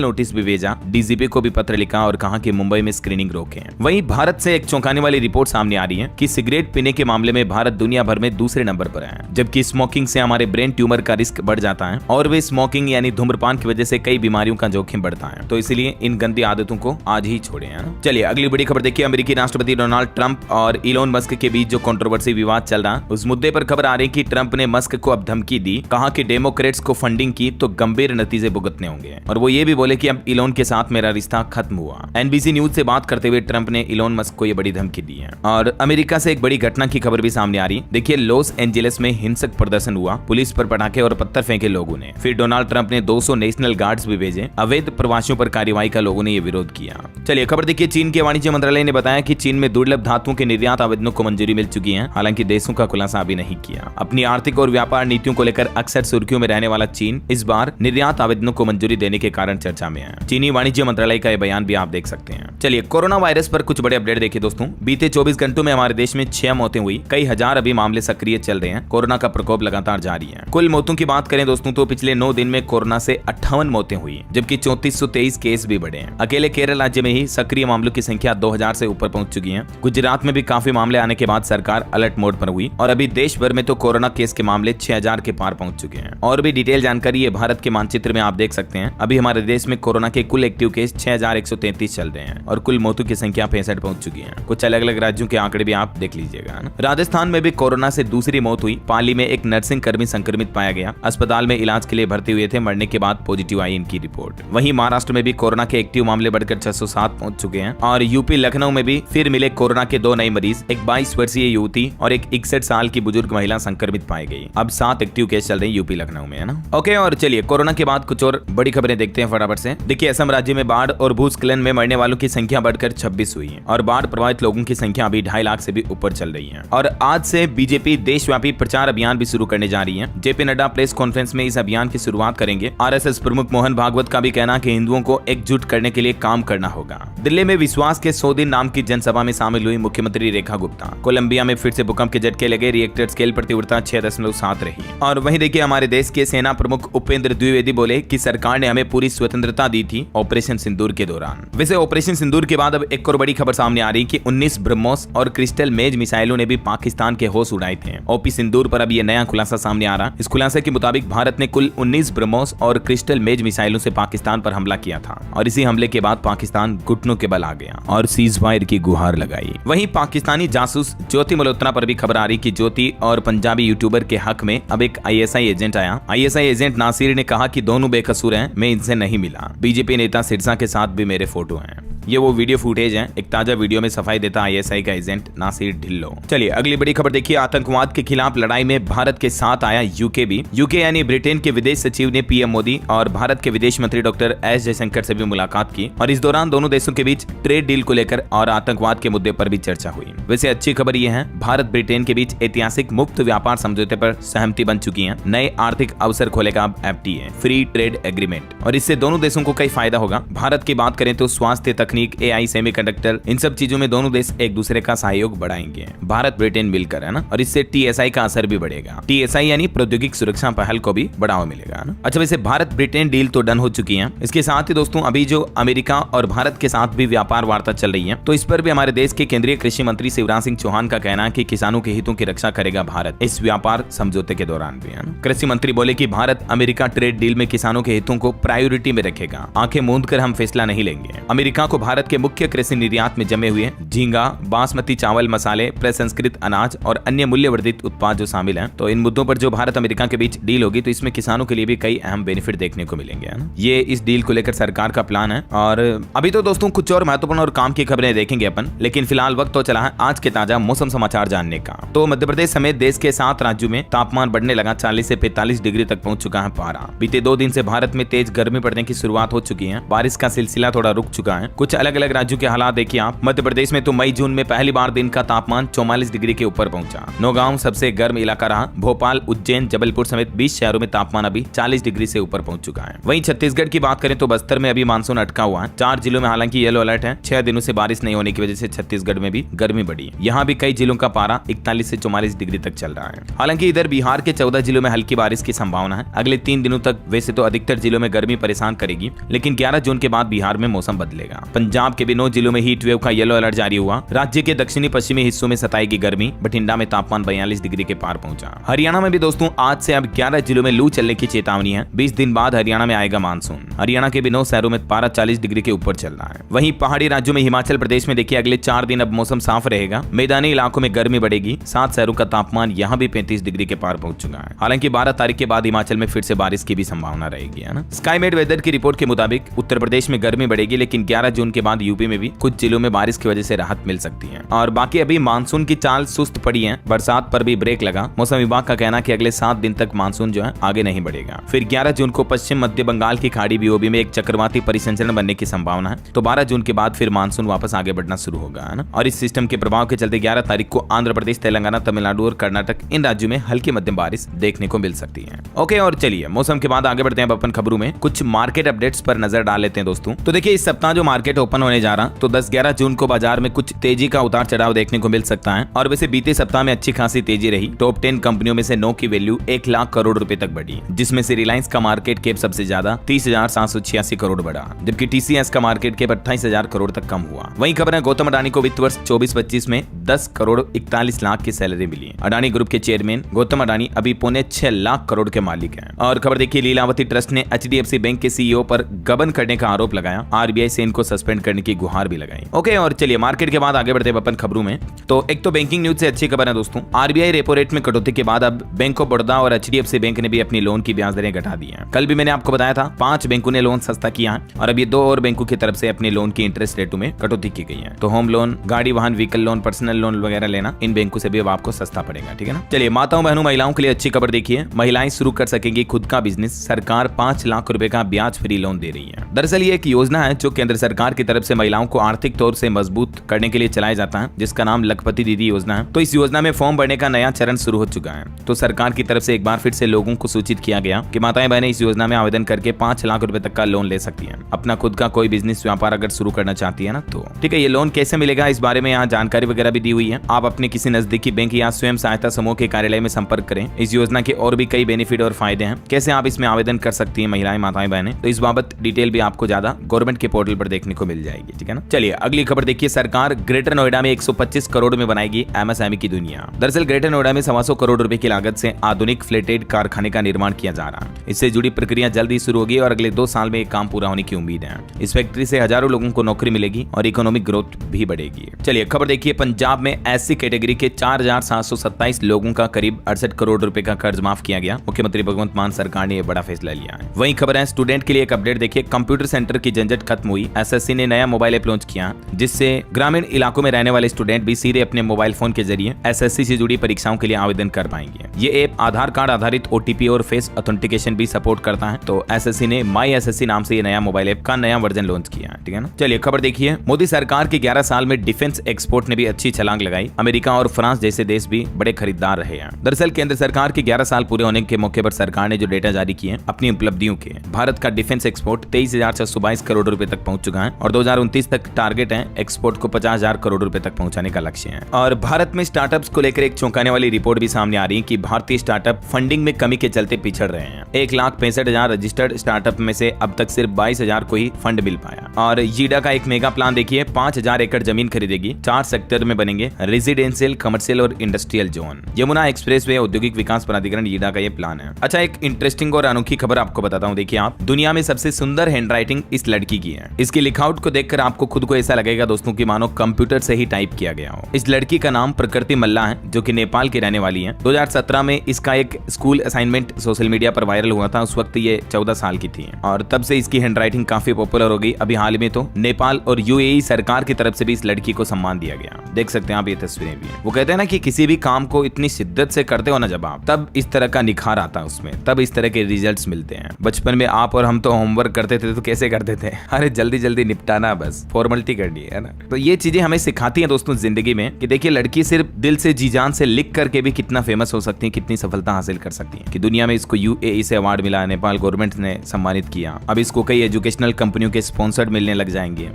नोटिस भी भेजा, डीजीपी को भी पत्र लिखा और कहा कि मुंबई में स्क्रीनिंग रोकें। वहीं भारत से एक चौंकाने वाली रिपोर्ट सामने आ रही है कि सिगरेट पीने के मामले में भारत दुनिया भर में दूसरे नंबर पर है, जबकि स्मोकिंग से हमारे ब्रेन ट्यूमर का रिस्क बढ़ जाता है और वे स्मोकिंग यानी धूम्रपान की वजह से कई बीमारियों का जोखिम बढ़ता है। तो इसलिए इन गंदी आदतों को आज ही छोड़ें। चलिए अगली बड़ी खबर देखिए। अमेरिकी राष्ट्रपति डोनाल्ड ट्रंप और इलोन मस्क के बीच जो कंट्रोवर्सी विवाद चल रहा है, उस मुद्दे पर खबर आ रही है कि ट्रंप ने मस्क को अब धमकी दी, कहा कि डेमोक्रेट्स को फंडिंग की तो गंभीर नतीजे भुगतने होंगे और वो ये भी बोले कि अब इलोन के साथ मेरा रिश्ता खत्म हुआ। एनबीसी न्यूज से बात करते हुए ट्रंप ने इलोन मस्क को ये बड़ी धमकी दी है। और अमेरिका से एक बड़ी घटना की खबर भी सामने आ रही है। देखिए लॉस एंजेलिस में हिंसक प्रदर्शन हुआ, पुलिस पर पटाखे और पत्थर फेंके लोगों ने। फिर डोनाल्ड ट्रंप ने 200 नेशनल गार्ड्स भी भेजे। अवैध प्रवासियों पर कार्रवाई का लोगों ने यह विरोध किया। चलिए खबर देखिए। चीन के वाणिज्य मंत्रालय ने बताया कि चीन में दुर्लभ धातुओं के निर्यात आवेदनों को मंजूरी मिल चुकी है, हालांकि देशों का खुलासा अभी नहीं किया। अपनी आर्थिक और व्यापार नीतियों को लेकर अक्सर सुर्खियों में रहने वाला चीन इस बार निर्यात आवेदनों को मंजूरी देने के कारण चर्चा में है। चीनी वाणिज्य मंत्रालय का यह बयान भी आप देख सकते हैं। चलिए कोरोना वायरस पर कुछ बड़े अपडेट देखिए दोस्तों। बीते 24 घंटों में हमारे देश में 6 मौतें हुई, कई हजार अभी मामले सक्रिय चल रहे हैं। कोरोना का प्रकोप लगातार जारी है। कुल मौतों की बात करें दोस्तों तो पिछले 9 दिन में कोरोना से 58 मौतें हुई, जबकि 3423 केस भी बढ़े हैं। अकेले केरल राज्य में ही सक्रिय मामलों की संख्या 2000 से ऊपर पहुंच चुकी है। गुजरात में भी काफी मामले आने के बाद सरकार अलर्ट मोड पर हुई और अभी देश भर में तो कोरोना केस के मामले 6000 के पार पहुंच चुके हैं। और भी डिटेल जानकारी ये भारत के मानचित्र में आप देख सकते हैं। अभी हमारे देश में कोरोना के कुल एक्टिव केस 6133 चल रहे हैं और कुल मौतों की संख्या 65 पहुंच चुकी है। कुछ अलग अलग राज्यों के आंकड़े भी आप देख लीजिएगा। राजस्थान में भी कोरोना से दूसरी मौत हुई। पाली में एक नर्सिंग कर्मी संक्रमित पाया गया, अस्पताल में इलाज के लिए भर्ती हुए थे, मरने के बाद पॉजिटिव आई इनकी रिपोर्ट। वहीं महाराष्ट्र में भी कोरोना के एक्टिव मामले बढ़कर 607 पहुंच चुके हैं और यूपी लखनऊ में भी फिर मिले कोरोना के 2 नए मरीज, एक 22 वर्षीय युवती और एक 61 साल की बुजुर्ग महिला संक्रमित पाई गई। अब 7 एक्टिव केस चल रहे हैं यूपी लखनऊ में, है ना। ओके, और चलिए कोरोना के बाद कुछ और बड़ी खबरें देखते हैं फटाफट से। देखिए असम राज्य में बाढ़ और भूस्खलन में मरने वालों की संख्या बढ़कर 26 हुई है और बाढ़ प्रभावित लोगों की संख्या अभी 2.5 लाख से भी ऊपर चल रही है। और आज से बीजेपी देशव्यापी प्रचार अभियान भी शुरू करने जा रही है। जेपी नड्डा प्रेस कॉन्फ्रेंस में इस अभियान की शुरुआत करेंगे। आरएसएस प्रमुख मोहन भागवत का भी कहना कि हिंदुओं को एकजुट करने के लिए काम करना होगा। दिल्ली में विश्वास के 100 दिन नाम की जनसभा में शामिल हुई मुख्यमंत्री रेखा गुप्ता। कोलंबिया में फिर से भूकंप के झटके लगे, रिएक्टर स्केल पर तीव्रता 6.7 रही। और वहीं देखिए हमारे देश के सेना प्रमुख उपेंद्र द्विवेदी बोले कि सरकार ने हमें पूरी स्वतंत्रता दी थी ऑपरेशन सिंदूर के दौरान। वैसे ऑपरेशन सिंदूर के बाद अब एक और बड़ी खबर सामने आ रही कि 19 ब्रह्मोस और क्रिस्टल मेज मिसाइलों ने भी पाकिस्तान के होश उड़ाए थे। ऑपी सिंदूर पर अब ये नया खुलासा सामने आ रहा। इस खुलासे के मुताबिक भारत ने कुल 19 ब्रह्मोस और क्रिस्टल मेज मिसाइलों से पाकिस्तान पर हमला किया था और इसी हमले के बाद पाकिस्तान घुटनों के बल आ गया और सीजफायर की गुहार लगाई। वहीं पाकिस्तानी जासूस ज्योति मल्होत्रा पर भी खबर आ रही कि ज्योति और पंजाबी यूट्यूबर के हक में अब एक आईएसआई एजेंट आया। आईएसआई एजेंट नासिर ने कहा कि दोनों बेकसूर हैं, मैं इनसे नहीं मिला। बीजेपी नेता सिरसा के साथ भी मेरे फोटो हैं। ये वो वीडियो फुटेज है। एक ताजा वीडियो में सफाई देता आईएसआई का एजेंट नासिर ढिल्लो। चलिए अगली बड़ी खबर देखिए। आतंकवाद के खिलाफ लड़ाई में भारत के साथ आया यूके भी। यूके यानी ब्रिटेन के विदेश सचिव ने पीएम मोदी और भारत के विदेश मंत्री डॉक्टर एस जयशंकर से भी मुलाकात की और इस दौरान दोनों देशों के बीच ट्रेड डील को लेकर और आतंकवाद के मुद्दे पर भी चर्चा हुई। वैसे अच्छी खबर यह है, भारत ब्रिटेन के बीच ऐतिहासिक मुक्त व्यापार समझौते पर सहमति बन चुकी है। नए आर्थिक अवसर खोलेगा अब एफटीए, फ्री ट्रेड एग्रीमेंट, और इससे दोनों देशों को कई फायदा होगा। भारत की बात करें तो स्वास्थ्य तकनीक, एआई, सेमीकंडक्टर, इन सब चीजों में दोनों देश एक दूसरे का सहयोग बढ़ाएंगे, भारत ब्रिटेन मिलकर, है ना। और इससे टीएसआई का असर भी बढ़ेगा। टीएसआई यानी प्रौद्योगिक सुरक्षा पहल को भी बढ़ावा मिलेगा ना। अच्छा, वैसे भारत ब्रिटेन डील तो डन हो चुकी है। इसके साथ ही दोस्तों अभी जो अमेरिका और भारत के साथ भी व्यापार वार्ता चल रही है, तो इस पर भी हमारे देश के केंद्रीय कृषि मंत्री शिवराज सिंह चौहान का कहना है कि किसानों के हितों की रक्षा करेगा भारत इस व्यापार समझौते के दौरान भी, है ना। कृषि मंत्री बोले कि भारत अमेरिका ट्रेड डील में किसानों के हितों को प्रायोरिटी में रखेगा। आंखें मूंद कर हम फैसला नहीं लेंगे। अमेरिका को भारत के मुख्य कृषि निर्यात में जमे हुए झींगा, बासमती चावल, मसाले, प्रसंस्कृत अनाज और अन्य मूल्यवर्धित उत्पाद जो शामिल हैं, तो इन मुद्दों पर जो भारत अमेरिका के बीच डील होगी तो इसमें किसानों के लिए भी कई अहम बेनिफिट देखने को मिलेंगे, है ना। ये इस डील को लेकर सरकार का प्लान है। और अभी तो दोस्तों कुछ और महत्वपूर्ण और काम की खबरें देखेंगे अपन, लेकिन फिलहाल वक्त तो चला है आज के ताजा मौसम समाचार जानने का। तो मध्य प्रदेश समेत देश के 7 राज्यों में तापमान बढ़ने लगा। 40 से 45 डिग्री तक पहुंच चुका है पारा। बीते 2 दिन से भारत में तेज गर्मी पड़ने की शुरुआत हो चुकी है। बारिश का सिलसिला थोड़ा रुक चुका है। कुछ कुछ अलग अलग राज्यों के हालात देखिए आप। मध्य प्रदेश में तो मई जून में पहली बार दिन का तापमान 44 डिग्री के ऊपर पहुंचा। नौगांव सबसे गर्म इलाका रहा। भोपाल, उज्जैन, जबलपुर समेत 20 शहरों में तापमान अभी 40 डिग्री से ऊपर पहुंच चुका है। वहीं छत्तीसगढ़ की बात करें तो बस्तर में अभी मानसून अटका हुआ है। 4 जिलों में हालांकि येलो अलर्ट है। 6 दिनों से बारिश नहीं होने की वजह से छत्तीसगढ़ में भी गर्मी बढ़ी। यहाँ भी कई जिलों का पारा 41 से 44 डिग्री तक चल रहा है। हालांकि इधर बिहार के 14 जिलों में हल्की बारिश की संभावना है। अगले 3 दिनों तक वैसे तो अधिकतर जिलों में गर्मी परेशान करेगी, लेकिन 11 जून के बाद बिहार में मौसम बदलेगा। पंजाब के भी 9 जिलों में हीट वेव का येलो अलर्ट जारी हुआ। राज्य के दक्षिणी पश्चिमी हिस्सों में सताएगी गर्मी। बठिंडा में तापमान 42 डिग्री के पार पहुंचा। हरियाणा में भी दोस्तों आज से अब 11 जिलों में लू चलने की चेतावनी है। 20 दिन बाद हरियाणा में आएगा मानसून। हरियाणा के भी 9 शहरों में पारा 40 डिग्री के ऊपर चल रहा है। वहीं पहाड़ी राज्यों में हिमाचल प्रदेश में देखिए अगले 4 दिन अब मौसम साफ रहेगा। मैदानी इलाकों में गर्मी बढ़ेगी। 7 शहरों का तापमान यहाँ भी 35 डिग्री के पार पहुंच चुका है। हालांकि 12 तारीख के बाद हिमाचल में फिर से बारिश की भी संभावना रहेगी, है ना। स्काईमेट वेदर की रिपोर्ट के मुताबिक उत्तर प्रदेश में गर्मी बढ़ेगी, लेकिन 11 जून के बाद यूपी में भी कुछ जिलों में बारिश की वजह से राहत मिल सकती है। और बाकी अभी मानसून की चाल सुस्त पड़ी है। बरसात पर भी ब्रेक लगा। मौसम विभाग का कहना है कि अगले 7 दिन तक मानसून जो है आगे नहीं बढ़ेगा। फिर 11 जून को पश्चिम मध्य बंगाल की खाड़ी बीओबी में एक चक्रवाती परिसंचरण बनने की संभावना है। तो 12 जून के बाद फिर मानसून वापस आगे बढ़ना शुरू होगा, है ना। और इस सिस्टम के प्रभाव के चलते 11 तारीख को आंध्र प्रदेश, तेलंगाना, तमिलनाडु और कर्नाटक इन राज्यों में हल्की मध्यम बारिश देखने को मिल सकती है। ओके, और चलिए मौसम के बाद आगे बढ़ते हैं अपन खबरों में। कुछ मार्केट अपडेट्स पर नजर डाल लेते हैं दोस्तों। तो देखिए इस सप्ताह जो मार्केट ओपन होने जा रहा, तो 10-11 जून को बाजार में कुछ तेजी का उतार चढ़ाव देखने को मिल सकता है। और वैसे बीते सप्ताह में अच्छी खासी तेजी रही। टॉप 10 कंपनियों में से 9 की वैल्यू 1 लाख करोड़ रुपए तक बढ़ी, जिसमें से रिलायंस का मार्केट कैप सबसे ज्यादा 30,786 करोड़ बढ़ा, जबकि टीसीएस का मार्केट कैप 28,000 करोड़ तक कम हुआ। वहीं खबर है गौतम अडानी को वित्त वर्ष 24-25 में 10 करोड़ 41 लाख की सैलरी मिली। अडानी ग्रुप के चेयरमैन गौतम अडानी अभी 6.25 लाख करोड़ के मालिक हैं। और खबर देखिए लीलावती ट्रस्ट ने एचडीएफसी बैंक के सीईओ पर गबन करने का आरोप लगाया। आरबीआई से इनको सस्पेंड करने की गुहार भी लगाई। ओके, और चलिए मार्केट के बाद आगे बढ़ते हैं अपन खबरों में। तो एक तो बैंकिंग न्यूज से अच्छी खबर है दोस्तों। आरबीआई रेपो रेट में कटौती के बाद अब बैंक ऑफ बड़ौदा और एचडीएफसी बैंक ने भी अपनी लोन की ब्याज दरें घटा दी हैं। कल भी मैंने आपको बताया था 5 बैंकों ने लोन सस्ता किया है और अब ये 2 और बैंकों की तरफ से अपने लोन की इंटरेस्ट रेटों में कटौती की गई है। तो होम लोन, गाड़ी वाहन व्हीकल लोन, पर्सनल लोन वगैरह लेना इन बैंकों से भी अब आपको सस्ता पड़ेगा, ठीक है ना। चलिए माताओं बहनों महिलाओं के लिए अच्छी खबर देखिए। महिलाएं शुरू कर सकेंगी खुद का बिजनेस। सरकार 5 लाख रुपए का ब्याज फ्री लोन दे रही है। दरअसल ये एक योजना है जो केंद्र सरकार की तरफ से महिलाओं को आर्थिक तौर से मजबूत करने के लिए चलाया जाता है, जिसका नाम लखपति दीदी योजना है। तो इस योजना में फॉर्म भरने का नया चरण शुरू हो चुका है। तो सरकार की तरफ से एक बार फिर से लोगों को सूचित किया गया कि माताएं बहनें इस योजना में आवेदन करके 5 लाख रुपए तक का लोन ले सकती हैं। अपना खुद का कोई बिजनेस व्यापार अगर शुरू करना चाहती है ना, तो ठीक है। ये लोन कैसे मिलेगा इस बारे में यहाँ जानकारी वगैरह भी दी हुई है। आप अपने किसी नजदीकी बैंक या स्वयं सहायता समूह के कार्यालय में संपर्क करें। इस योजना के और भी कई बेनिफिट और फायदे हैं। कैसे आप इसमें आवेदन कर सकती हैं महिलाएं माताएं बहनें, तो इस बाबत डिटेल भी आपको ज्यादा गवर्नमेंट के पोर्टल पर देखने को मिल जाएगी, ठीक है ना। चलिए अगली खबर देखिए। सरकार ग्रेटर नोएडा में 125 करोड़ में बनाएगी एमएसएमई की दुनिया। दरअसल ग्रेटर नोएडा में 125 करोड़ रुपए की लागत से आधुनिक फ्लेटेड कारखाने का निर्माण किया जा रहा है। इससे जुड़ी प्रक्रिया जल्द ही शुरू होगी और अगले 2 साल में ये काम पूरा होने की उम्मीद है। इस फैक्ट्री से हजारों लोगों को नौकरी मिलेगी और इकोनॉमिक ग्रोथ भी बढ़ेगी। चलिए खबर देखिए। पंजाब में एससी कैटेगरी के 4,727 लोगों का करीब 68 करोड़ रुपए का कर्ज माफ किया गया। मुख्यमंत्री भगवंत मान सरकार ने यह बड़ा फैसला लिया है। वहीं खबर है स्टूडेंट के लिए एक अपडेट देखिए। कंप्यूटर सेंटर की झंझट खत्म हुई। एसएससी ने नया मोबाइल ऐप लॉन्च किया, जिससे ग्रामीण इलाकों में रहने वाले स्टूडेंट भी सीधे अपने मोबाइल फोन के जरिए एसएससी से जुड़ी परीक्षाओं के लिए आवेदन कर पाएंगे। ये ऐप आधार कार्ड आधारित ओटीपी और फेस ऑथेंटिकेशन भी सपोर्ट करता है। तो एसएससी ने माई एसएससी नाम से ये नया मोबाइल ऐप का नया वर्जन लॉन्च किया है, ठीक है ना। चलिए खबर देखिए। मोदी सरकार के 11 साल में डिफेंस एक्सपोर्ट ने भी अच्छी छलांग लगाई। अमेरिका और फ्रांस जैसे देश भी बड़े खरीदार रहे हैं। दरअसल केंद्र सरकार के 11 साल पूरे होने के मौके पर सरकार ने जो डेटा जारी किए अपनी उपलब्धियों के, भारत का डिफेंस एक्सपोर्ट 23,622 करोड़ रुपए तक पहुंच चुका है और 2029 तक टारगेट है एक्सपोर्ट को 50,000 करोड़ रुपए तक पहुंचाने का लक्ष्य है। और भारत में स्टार्टअप्स को लेकर एक चौंकाने वाली रिपोर्ट भी सामने आ रही है कि भारतीय स्टार्टअप फंडिंग में कमी के चलते पिछड़ रहे हैं। 1,65,000 रजिस्टर्ड स्टार्टअप में से अब तक सिर्फ 22,000 को ही फंड मिल पाया। और जीडा का एक मेगा प्लान देखिए। 5,000 एकड़ जमीन खरीदेगी। 4 सेक्टर में बनेंगे रेजिडेंशियल, कमर्शियल और इंडस्ट्रियल जोन। यमुना एक्सप्रेसवे औद्योगिक विकास प्राधिकरण जीडा का ये प्लान है। अच्छा, एक इंटरेस्टिंग और अनोखी खबर आपको बताता हूँ। देखिए आप, दुनिया में सबसे सुंदर हैंडराइटिंग इस लड़की की है। इसकी लिखावट को देखकर आपको खुद को ऐसा लगेगा दोस्तों कि मानो कंप्यूटर से ही टाइप किया गया हो। इस लड़की का नाम प्रकृति मल्ला है, जो कि नेपाल की रहने वाली है। 2017 में इसका एक स्कूल असाइनमेंट सोशल मीडिया पर वायरल हुआ था। उस वक्त ये 14 साल की थी और तब से इसकी हैंडराइटिंग काफी पॉपुलर हो गई। अभी हाल में तो नेपाल और यूएई सरकार की तरफ से भी इस लड़की को सम्मान दिया गया। देख सकते हैं आप, ये तस्वीरें भी हैं। वो कहते हैं ना कि किसी भी काम को इतनी शिद्दत से करते हो ना जब आप, तब इस तरह का निखार आता है उसमें, तब इस तरह के रिजल्ट्स मिलते हैं। बचपन में आप और हम तो होमवर्क करते थे तो कैसे करते थे, अरे जल्दी जल्दी निपटाना, बस फॉर्मेलिटी करनी है ना। तो ये चीजें हमें सिखाती हैं दोस्तों जिंदगी में कि देखिए लड़की सिर्फ दिल से जी जान से लिख करके भी कितना फेमस हो सकती है, कितनी सफलता हासिल कर सकती है। कि दुनिया में इसको यूएई से अवार्ड मिला, नेपाल गवर्नमेंट ने सम्मानित किया, अब इसको कई एजुकेशनल कंपनियों के स्पॉन्सर्ड मिलने लग जाएंगे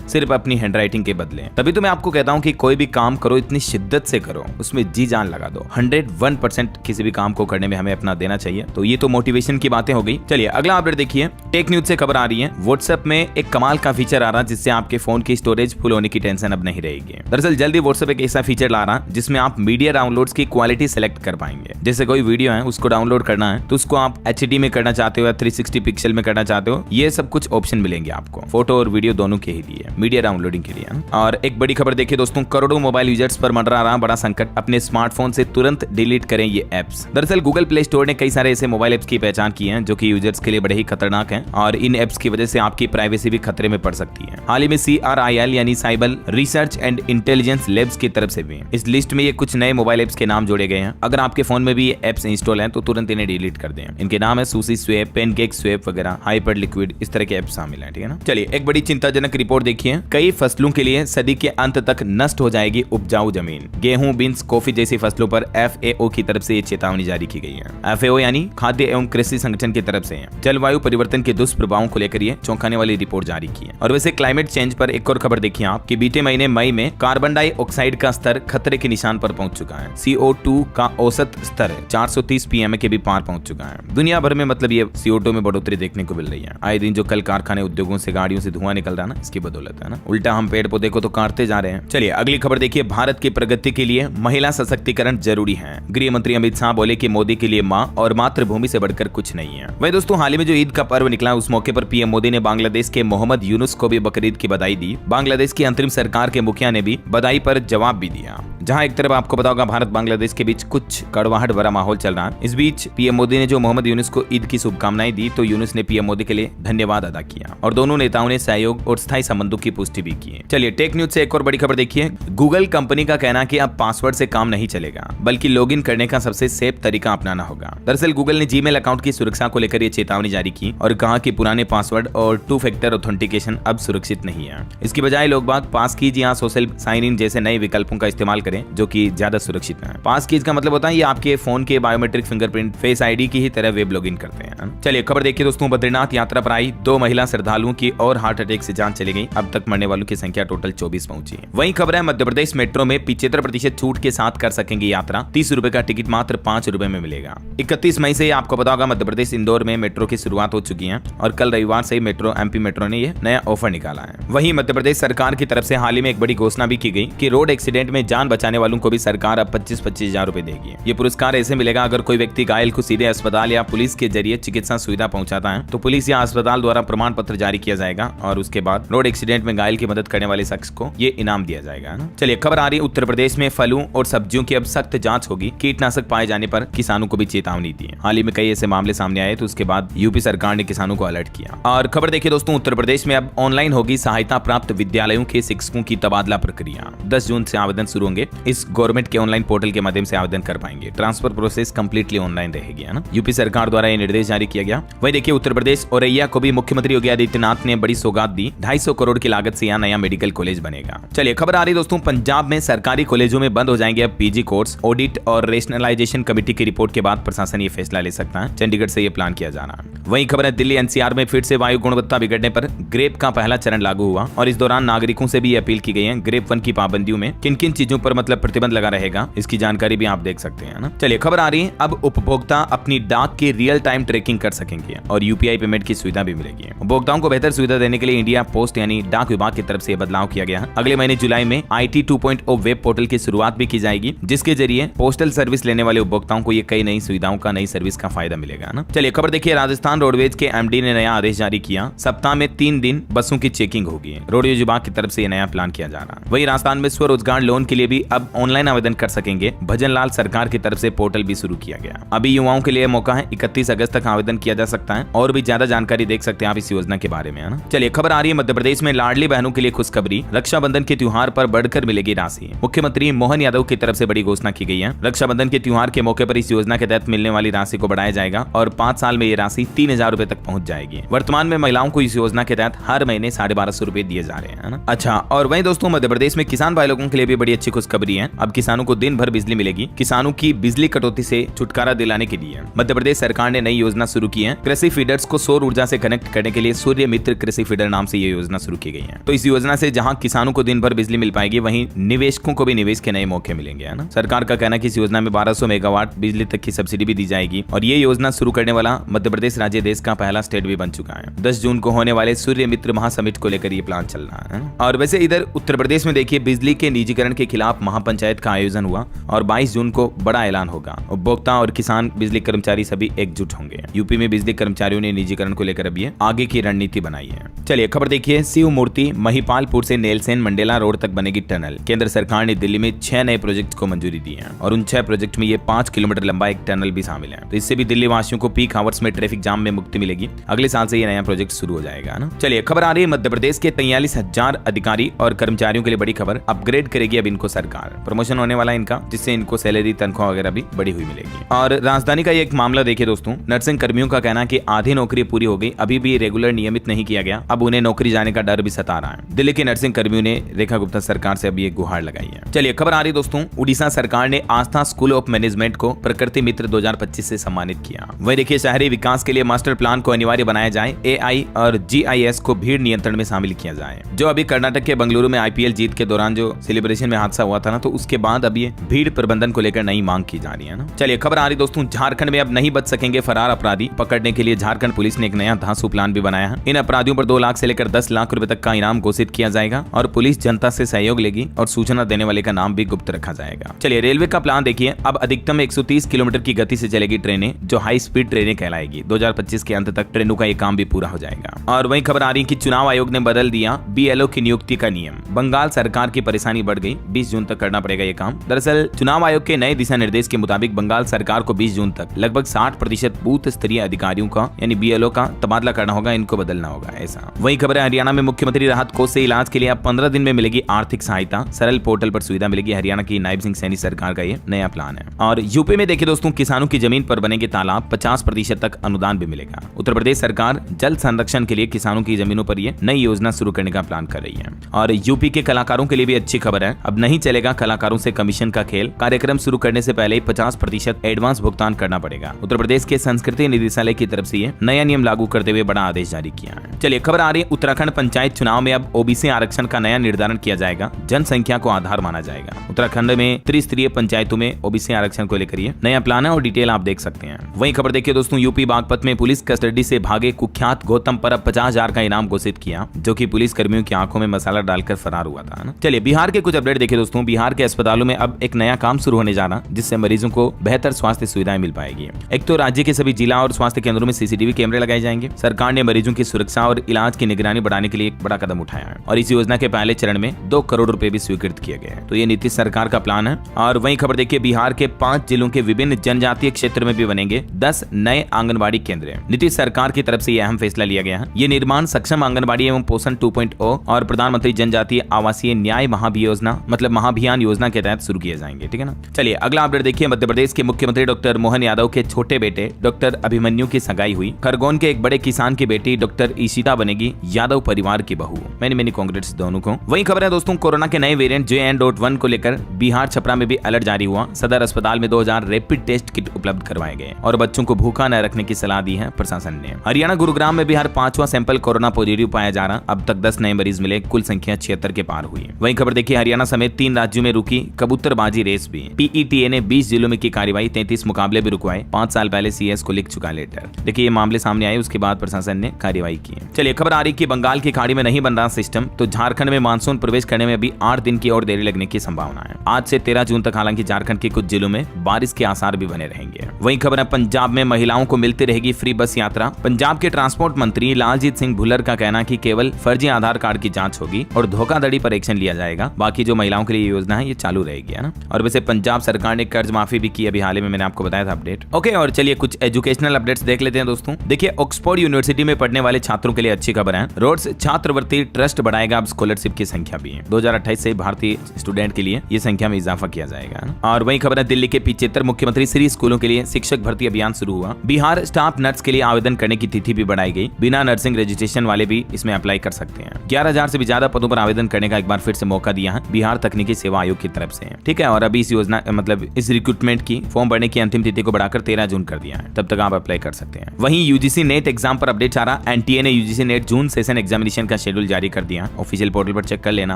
सिर्फ अपनी हैंडराइटिंग के बदले। तभी तो मैं आपको कहता हूं कि कोई भी काम करो इतनी शिद्दत से करो, उसमें जी जान लगा दो। 101% किसी भी काम को करने में हमें अपना देना चाहिए। तो ये तो मोटिवेशन की बातें हो गई। चलिए अगला अपडेट देखिए, टेक न्यूज से खबर आ रही है। व्हाट्सएप में एक कमाल का फीचर आ रहा है जिससे आपके फोन की स्टोरेज फुल होने की टेंशन अब नहीं रहेगी। दरअसल जल्दी व्हाट्सएप एक ऐसा फीचर ला रहा है जिसमें आप मीडिया डाउनलोड्स की क्वालिटी सेलेक्ट कर पाएंगे। जैसे कोई वीडियो है उसको डाउनलोड करना है तो उसको आप एचडी में करना चाहते हो या 360 पिक्सल में करना चाहते हो, ये सब कुछ ऑप्शन मिलेंगे आपको, फोटो और वीडियो दोनों के ही लिए, मीडिया डाउनलोडिंग के लिए। और एक बड़ी खबर देखिए दोस्तों, करोड़ों मोबाइल यूजर्स पर मंडरा रहा बड़ा संकट, अपने स्मार्टफोन से तुरंत डिलीट करें ये एप्स। दरअसल गूगल प्ले स्टोर ने कई सारे ऐसे मोबाइल एप्स की पहचान की है जो कि यूजर्स के लिए बड़े ही खतरनाक हैं और इन एप्स की वजह से आपकी प्राइवेसी भी खतरे में पड़ सकती है। हाल ही में CRIL यानी cyber research and intelligence labs की तरफ से भी इस लिस्ट में ये कुछ नए मोबाइल एप्स के नाम जोड़े गए हैं। अगर आपके फोन में भी ये एप्स इंस्टॉल हैं तो तुरंत इन्हें डिलीट कर दें। इनके नाम है सूसी स्वैप, पेनकेक स्वैप वगैरह, हाइपर लिक्विड, इस तरह के एप्स शामिल हैं, ठीक है ना। चलिए एक बड़ी चिंताजनक रिपोर्ट देखिए, कई फसलों के लिए सदी के अंत तक नष्ट हो जाएगी उपजाऊ जमीन। गेहूं, बीन्स, कॉफी जैसी फसलों पर FAO की तरफ से ये चेतावनी जारी की गई है। FAO यानी खाद्य एवं कृषि संगठन की तरफ से जलवायु परिवर्तन के दुष्प्रभावों को लेकर ये चौंकाने वाली रिपोर्ट जारी की है। और वैसे क्लाइमेट चेंज पर एक और खबर देखिए आप कि बीते महीने मई में कार्बन डाइऑक्साइड का स्तर खतरे के निशान पर पहुंच चुका है। CO2 का औसत स्तर 430 pm के भी पार पहुंच चुका है। दुनिया भर में मतलब ये CO2 में बढ़ोतरी देखने को मिल रही है। आए दिन जो कल कारखाने, उद्योगों से, गाड़ियों से धुआं निकल रहा है ना, इसकी बदौलत है ना। उल्टा हम पेड़ पौधे को तो काटते जा रहे हैं। चलिए अगली खबर देखिए, भारत की प्रगति के लिए महिला सशक्तिकरण जरूरी है। गृह मंत्री अमित शाह बोले कि मोदी के लिए मां और मातृभूमि से बढ़कर कुछ नहीं है। वही दोस्तों हाल ही में जो ईद का पर्व निकला उस मौके पर पीएम मोदी ने बांग्लादेश के मोहम्मद यूनुस को भी बकरीद की बधाई दी। बांग्लादेश की अंतरिम सरकार के मुखिया ने भी बधाई पर जवाब भी दिया। जहां एक तरफ आपको पता होगा भारत बांग्लादेश के बीच कुछ कड़वाहट भरा माहौल चल रहा है, इस बीच पीएम मोदी ने जो मोहम्मद यूनुस को ईद की शुभकामनाएं दी तो यूनुस ने पीएम मोदी के लिए धन्यवाद अदा किया और दोनों नेताओं ने सहयोग और स्थायी संबंधों की पुष्टि भी की। चलिए टेक न्यूज से एक और बड़ी खबर देखिए, गूगल कंपनी का कहना है कि अब पासवर्ड से काम नहीं चलेगा बल्कि लॉगिन करने का सबसे सेफ तरीका अपनाना होगा। दरअसल गूगल ने जीमेल अकाउंट की सुरक्षा को लेकर ये चेतावनी जारी की और कहा कि पुराने पासवर्ड और 2 फैक्टर ऑथेंटिकेशन अब सुरक्षित नहीं है। इसकी बजाय लोग बाग पास कीज या सोशल साइन इन जैसे नए विकल्पों का इस्तेमाल करें जो कि ज्यादा सुरक्षित है। पास कीज का मतलब होता है ये आपके फोन के बायोमेट्रिक फिंगरप्रिंट, फेस आईडी की ही तरह वेब लॉगिन करते हैं। चलिए खबर देखिए दोस्तों, बद्रीनाथ यात्रा पर आई 2 महिला श्रद्धालुओं की और हार्ट अटैक से जान चली गई। अब तक मरने वालों की संख्या टोटल 24 पहुंची है। वहीं खबर है मध्य प्रदेश मेट्रो में 75% छूट के साथ कर सकेंगे यात्रा। 30 रुपए का टिकट मात्र 5 रुपए में मिलेगा। 31 मई से आपको पता होगा मध्य प्रदेश इंदौर में मेट्रो की शुरुआत हो चुकी है और कल रविवार से मेट्रो MP मेट्रो ने ये नया ऑफर निकाला है। वहीं मध्य प्रदेश सरकार की तरफ से हाल ही में एक बड़ी घोषणा भी की गई कि रोड एक्सीडेंट में जान बचाने वालों को भी सरकार अब 25-25 हजार रुपए देगी। ये पुरस्कार ऐसे मिलेगा अगर कोई व्यक्ति घायल को सीधे अस्पताल या पुलिस के जरिए चिकित्सा सुविधा पहुंचाता है तो पुलिस या अस्पताल द्वारा प्रमाण पत्र जारी किया जाएगा और उसके बाद रोड एक्सीडेंट में घायल की मदद करने वाले शख्स को ये इनाम दिया जाएगा ना। चलिए खबर आ रही है उत्तर प्रदेश में फलों और सब्जियों की अब सख्त जांच होगी। कीटनाशक पाए जाने पर किसानों को भी चेतावनी दी है। हाल ही में कई ऐसे मामले सामने आए तो उसके बाद यूपी सरकार ने किसानों को अलर्ट किया। और खबर देखिए दोस्तों, उत्तर प्रदेश में अब ऑनलाइन होगी सहायता प्राप्त विद्यालयों के शिक्षकों की तबादला प्रक्रिया। 10 जून से आवेदन शुरू होंगे। इस गवर्नमेंट के ऑनलाइन पोर्टल के माध्यम से आवेदन कर पाएंगे। ट्रांसफर प्रोसेस कंप्लीटली ऑनलाइन रहेगी, है ना। यूपी सरकार द्वारा यह निर्देश जारी किया गया। वही देखिए उत्तर प्रदेश औरैया को भी मुख्यमंत्री योगी आदित्यनाथ ने बड़ी सौगात दी। 250 करोड़ की लागत से यहाँ नया मेडिकल कॉलेज बनेगा। चलिए खबर आ रही दोस्तों, पंजाब में सरकारी कॉलेजों में बंद हो जाएंगे अब PG कोर्स। ऑडिट और रेशनलाइजेशन कमेटी की रिपोर्ट के बाद प्रशासन ये फैसला ले सकता है। चंडीगढ़ से ये प्लान किया जा रहा है। वहीं खबर है दिल्ली NCR में फिर से वायु गुणवत्ता बिगड़ने पर ग्रेप का पहला चरण लागू हुआ और इस दौरान नागरिकों से भी अपील की गई है। ग्रेप 1 की पाबंदियों में किन किन चीजों पर मतलब प्रतिबंध लगा रहेगा इसकी जानकारी भी आप देख सकते हैं ना। चलिए खबर आ रही है, अब उपभोक्ता अपनी डाक की रियल टाइम ट्रैकिंग कर सकेंगे और UPI पेमेंट की सुविधा भी मिलेगी। उपभोक्ताओं को बेहतर सुविधा देने के लिए इंडिया पोस्ट यानी डाक विभाग की तरफ से बदलाव किया गया है। अगले महीने जुलाई में IT 2.0 वेब पोर्टल की शुरुआत भी की जाएगी जिसके जरिए पोस्टल सर्विस लेने वाले उपभोक्ताओं को ये कई नई सुविधाओं का, नई सर्विस का फायदा मिलेगा ना। चलिए खबर देखिए, राजस्थान रोडवेज के MD ने नया आदेश जारी किया। सप्ताह में 3 दिन बसों की चेकिंग होगी। रोडवेज विभाग की तरफ से नया प्लान किया जा रहा है। वही राजस्थान में स्वरोजगार लोन के लिए भी अब ऑनलाइन आवेदन कर सकेंगे। भजन लाल सरकार की तरफ से पोर्टल भी शुरू किया गया। अभी युवाओं के लिए मौका है, 31 अगस्त तक आवेदन किया जा सकता है और भी ज्यादा जानकारी देख सकते हैं आप इस योजना के बारे में, है ना। चलिए चलिए खबर आ रही है मध्य प्रदेश में लाडली बहनों के लिए खुशखबरी, रक्षाबंधन के त्योहार पर बढ़कर मिलेगी राशि। मुख्यमंत्री मोहन यादव की तरफ से बड़ी घोषणा की गई है। रक्षाबंधन के त्योहार के मौके पर इस योजना के तहत मिलने वाली राशि को बढ़ाया जाएगा और 5 साल में ये राशि 3,000 रुपए तक पहुंच जाएगी। वर्तमान में महिलाओं को इस योजना के तहत हर महीने 1250 रुपए दिए जा रहे हैं ना। अच्छा, और वहीं दोस्तों मध्य प्रदेश में किसान भाई लोगों के लिए भी बड़ी अच्छी खुशखबरी है। अब किसानों को दिन भर बिजली मिलेगी। किसानों की बिजली कटौती से छुटकारा दिलाने के लिए मध्य प्रदेश सरकार ने नई योजना शुरू की है। कृषि फीडर्स को सौर ऊर्जा से कनेक्ट करने के लिए सूर्य मित्र कृषि फीडर नाम से ये योजना शुरू की गई है। तो इस योजना से जहां किसानों को दिन भर बिजली मिल पाएगी, वहीं निवेशकों को भी निवेश के नए मौके मिलेंगे, है ना। सरकार का कहना है कि इस योजना में 1200 मेगावाट बिजली तक की सब्सिडी भी दी जाएगी और ये योजना शुरू करने वाला मध्य प्रदेश राज्य देश का पहला स्टेट भी बन चुका है। 10 जून को होने वाले सूर्य मित्र महासमिट को लेकर ये प्लान चल रहा है। और वैसे इधर उत्तर प्रदेश में देखिए बिजली के निजीकरण के खिलाफ महापंचायत का आयोजन हुआ और 22 जून को बड़ा ऐलान होगा। उपभोक्ता और किसान बिजली कर्मचारी सभी एकजुट होंगे। यूपी में बिजली कर्मचारियों ने निजीकरण को लेकर अभी आगे की रणनीति बनाई है। चलिए खबर देखिए, शिव मूर्ति महिपालपुर से नेल्सन मंडेला रोड तक बनेगी टनल। केंद्र सरकार ने दिल्ली में 6 नए प्रोजेक्ट को मंजूरी दी है और उन 6 प्रोजेक्ट में ये 5 किलोमीटर लंबा एक टनल भी शामिल है। तो इससे भी दिल्ली वासियों को पीक आवर्स में ट्रैफिक जाम में मुक्ति मिलेगी। अगले साल से ये नया प्रोजेक्ट शुरू हो जाएगा ना। चलिए खबर आ रही है मध्य प्रदेश के 43,000 अधिकारी और कर्मचारियों के लिए बड़ी खबर, अपग्रेड करेगी अब इनको सरकार। प्रमोशन होने वाला इनका, जिससे इनको सैलरी तनख्वाह वगैरह भी बढ़ी हुई मिलेगी। और राजधानी का एक मामला देखिए दोस्तों, नर्सिंग कर्मियों का कहना है कि आधी नौकरी पूरी हो गई, अभी भी रेगुलर नियमित नहीं किया गया। अब उन्हें नौकरी जाने का डर भी सता रहा है। दिल्ली के नर्सिंग कर्मियों ने रेखा गुप्ता सरकार से अभी एक गुहार लगाई है। चलिए खबर आ रही दोस्तों, उड़ीसा सरकार ने आस्था स्कूल ऑफ मैनेजमेंट को प्रकृति मित्र 2025 से सम्मानित किया। वही देखिए, शहरी विकास के लिए मास्टर प्लान को अनिवार्य बनाया जाए, AI और GIS को भीड़ नियंत्रण में शामिल किया जाए। जो अभी कर्नाटक के बंगलुरु में IPL जीत के दौरान जो सेलिब्रेशन में हादसा हुआ था ना, तो उसके बाद अब ये भीड़ प्रबंधन को लेकर नई मांग की जा रही है ना। चलिए खबर आ रही दोस्तों, झारखंड में अब नहीं बच सकेंगे फरार अपराधी। पकड़ने के लिए झारखंड पुलिस ने एक नया धांसू प्लान भी बनाया है। इन अपराधियों पर 2 लाख से लेकर 10 लाख रुपए तक का इनाम घोषित किया जाएगा और पुलिस जनता से सहयोग लेगी और सूचना देने वाले का नाम भी गुप्त रखा जाएगा। चलिए रेलवे का प्लान देखिए, अब अधिकतम 130 किलोमीटर की गति से चलेगी ट्रेनें, जो हाई स्पीड ट्रेनें कहलाएगी। 2025 के अंत तक ट्रेनों का ये काम भी पूरा हो जाएगा। और वही खबर आ रही है कि चुनाव आयोग ने बदल दिया BLO की नियुक्ति का नियम। बंगाल सरकार की परेशानी बढ़ गई, 20 जून तक करना पड़ेगा ये काम। दरअसल चुनाव आयोग के नए दिशा निर्देश के मुताबिक बंगाल सरकार को 20 जून तक लगभग 60% बूथ स्तरीय अधिकारियों का यानी BLO का तबादला करना होगा, इनको बदलना होगा ऐसा। वही खबर है, हरियाणा में मुख्यमंत्री राहत कोष से इलाज के लिए अब 15 दिन में मिलेगी आर्थिक सहायता। सरल पोर्टल पर सुविधा मिलेगी। हरियाणा की नायब सिंह सैनी सरकार का ये नया प्लान है। और यूपी में देखिए दोस्तों, किसानों की जमीन पर बनेंगे तालाब, 50% तक अनुदान भी मिलेगा। उत्तर प्रदेश सरकार जल संरक्षण के लिए किसानों की जमीनों पर ये नई योजना शुरू करने का प्लान कर रही है। और यूपी के कलाकारों के लिए भी अच्छी खबर है, अब नहीं चलेगा कलाकारों से कमीशन का खेल। कार्यक्रम शुरू करने से पहले 50% एडवांस भुगतान करना पड़ेगा। उत्तर प्रदेश के संस्कृति निदेशालय की तरफ से ये नया नियम लागू करते हुए बड़ा आदेश जारी किया है। चलिए खबर आ रही है, उत्तराखंड पंचायत चुनाव में अब OBC आरक्षण का नया निर्धारण किया जाएगा। जनसंख्या को आधार माना जाएगा। उत्तराखंड में त्रिस्तरीय पंचायतों में OBC आरक्षण को लेकर ये नया प्लान है और डिटेल आप देख सकते हैं। वहीं खबर देखिए दोस्तों, यूपी बागपत में पुलिस कस्टडी से भागे कुख्यात गौतम पर अब 50,000 का इनाम घोषित किया, जो कि पुलिस कर्मियों की आंखों में मसाला डालकर फरार हुआ था ना। चलिए बिहार के कुछ अपडेट देखिए दोस्तों, बिहार के अस्पतालों में अब एक नया काम शुरू होने जा रहा, जिससे मरीजों को बेहतर स्वास्थ्य सुविधाएं मिल पाएगी। एक तो राज्य के सभी जिला और स्वास्थ्य केंद्रों में CCTV कैमरे लगाए जाएंगे। सरकार ने मरीजों की सुरक्षा और इलाज की निगरानी बढ़ाने के लिए एक बड़ा कदम उठाया है और इस योजना के पहले चरण में 2 करोड़ रुपए भी स्वीकृत किए गए। तो ये नीतीश सरकार का प्लान है। और वहीं खबर देखिए, बिहार के 5 जिलों के विभिन्न जनजातीय क्षेत्र में भी बनेंगे 10 नए आंगनबाड़ी केंद्र। नीतीश सरकार की तरफ से यह अहम फैसला लिया गया है। ये निर्माण सक्षम आंगनबाड़ी एवं पोषण 2.0 और प्रधानमंत्री जनजातीय आवासीय न्याय महाभियान योजना के तहत शुरू किए जाएंगे। ठीक है ना। चलिए अगला अपडेट देखिए, मध्य प्रदेश के मुख्यमंत्री डॉक्टर मोहन यादव के छोटे बेटे डॉक्टर अभिमन्यु की सगाई हुई। खरगोन के एक बड़े किसान की बेटी डॉक्टर ईशिता बनेगी यादव परिवार की बहू। मैनी कांग्रेट्स दोनों को। वहीं खबर है दोस्तों, कोरोना के नए वेरिएंट JN.1 को लेकर बिहार छपरा में भी अलर्ट जारी हुआ। सदर अस्पताल में 2000 रैपिड टेस्ट किट उपलब्ध करवाए गए और बच्चों को भूखा न रखने की सलाह दी है प्रशासन ने। हरियाणा गुरुग्राम में भी हर 5वां सैंपल कोरोना पॉजिटिव पाया जा रहा। अब तक 10 नए मरीज मिले, कुल संख्या 76 के पार हुई। वहीं खबर देखिए, हरियाणा समेत 3 राज्यों में रुकी कबूतरबाजी रेस भी। PETA ने 20 जिलों में की कार्रवाई, 33 मुकाबले भी रुकवाए। 5 साल पहले CS को लिख चुका लेटर। देखिए ये मामले सामने आए, उसके बाद प्रशासन ने कार्रवाई की। चलिए खबर आ रही कि बंगाल की खाड़ी में नहीं बन रहा सिस्टम, तो झारखंड में मानसून प्रवेश करने में अभी 8 दिन की और देरी लगने की संभावना है। आज से 13 जून तक हालांकि झारखंड के कुछ जिलों में बारिश के आसार भी बने रहेंगे। वहीं खबर है, पंजाब में महिलाओं को मिलती रहेगी फ्री बस यात्रा। पंजाब के ट्रांसपोर्ट मंत्री लालजीत सिंह भुल्लर का कहना कि केवल फर्जी आधार कार्ड की जांच होगी और धोखाधड़ी पर एक्शन लिया जाएगा। बाकी जो महिलाओं के लिए योजना है ये चालू रहेगी, है ना। और वैसे पंजाब सरकार ने कर्ज माफी भी की अभी हाल ही में, मैंने आपको बताया था अपडेट। ओके, और चलिए कुछ एजुकेशनल अपडेट्स देख लेते हैं दोस्तों। देखिए ऑक्सफोर्ड यूनिवर्सिटी में पढ़ने वाले छात्रों के लिए अच्छी खबर है, रोड्स छात्रवृत्ति ट्रस्ट बढ़ाएगा अब स्कॉलरशिप की संख्या भी है। 2028 से भारतीय स्टूडेंट के लिए ये संख्या में इजाफा किया जाएगा। और वही खबर है, दिल्ली के 75 मुख्यमंत्री श्री स्कूलों के लिए शिक्षक भर्ती अभियान शुरू हुआ। बिहार स्टाफ नर्स के लिए आवेदन करने की तिथि भी बढ़ाई गई। बिना नर्सिंग रजिस्ट्रेशन वाले भी इसमें अप्लाई कर सकते हैं। 11,000 से भी ज्यादा पदों पर आवेदन करने का एक बार फिर से मौका दिया है बिहार तकनीकी सेवा आयोग की तरफ से, ठीक है। और अभी इस योजना मतलब इस रिक्रूटमेंट की फॉर्म भरने की अंतिम तिथि को बढ़ाकर 13 जून कर दिया है, तब तक आप अप्लाई कर सकते हैं। वहीं यूजीसी नेट एग्जाम पर अपडेट आ रहा। एनटीए ने यूजीसी नेट जून सेशन एग्जामिनेशन का शेड्यूल जारी कर दिया। ऑफिशियल पोर्टल पर चेक कर लेना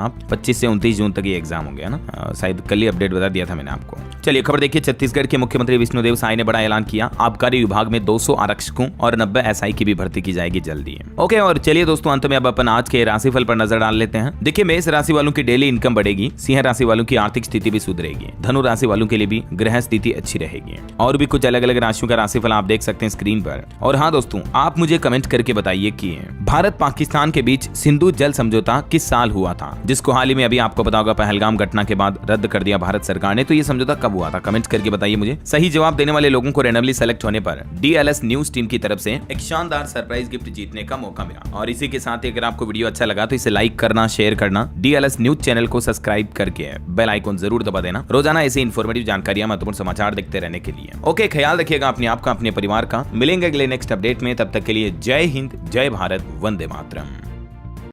आप। 25 से 29 जून तक ये एग्जाम होंगे ना, शायद कल ही अपडेट बता दिया था मैंने आपको। चलिए खबर देखिए, छत्तीसगढ़ के मुख्यमंत्री विष्णुदेव साय ने बड़ा ऐलान किया। आबकारी विभाग में 200 आरक्षकों और 90 एसआई की भी भर्ती की जाएगी जल्दी। ओके, और चलिए दोस्तों अंत में अब अपन आज के राशिफल पर नजर डाल लेते हैं। देखिए, मेष राशि वालों की डेली इनकम बढ़ेगी। सिंह राशि वालों की आर्थिक स्थिति भी सुधरेगी। धनु राशि वालों के लिए भी ग्रह स्थिति अच्छी रहेगी। और भी कुछ अलग अलग राशियों का राशिफल आप देख सकते हैं स्क्रीन पर। और हाँ दोस्तों, आप मुझे कमेंट करके बताइए कि भारत पाकिस्तान के बीच सिंधु जल समझौता किस साल हुआ था, जिसको हाल ही में अभी आपको पता होगा पहलगाम घटना के बाद रद्द कर दिया भारत सरकार ने। तो ये समझौता कब हुआ था, कमेंट करके बताइए मुझे। सही जवाब देने वाले लोगों को रैंडमली सेलेक्ट होने पर DLS न्यूज टीम की तरफ से एक शानदार सरप्राइज गिफ्ट जीतने का मौका मिला। और इसी के साथ ही अगर आपको वीडियो अच्छा लगा तो इसे लाइक करना, शेयर करना, DLS न्यूज चैनल को सब्सक्राइब करके बेल आइकन जरूर दबा देना। रोजाना ऐसे इन्फॉर्मेटिव जानकारियां, महत्वपूर्ण समाचार देखते रहने के लिए। ओके, ख्याल रखिएगा अपने आप का, अपने परिवार का। मिलेंगे अगले नेक्स्ट अपडेट में, तब तक के लिए जय हिंद, जय भारत, वंदे मातरम।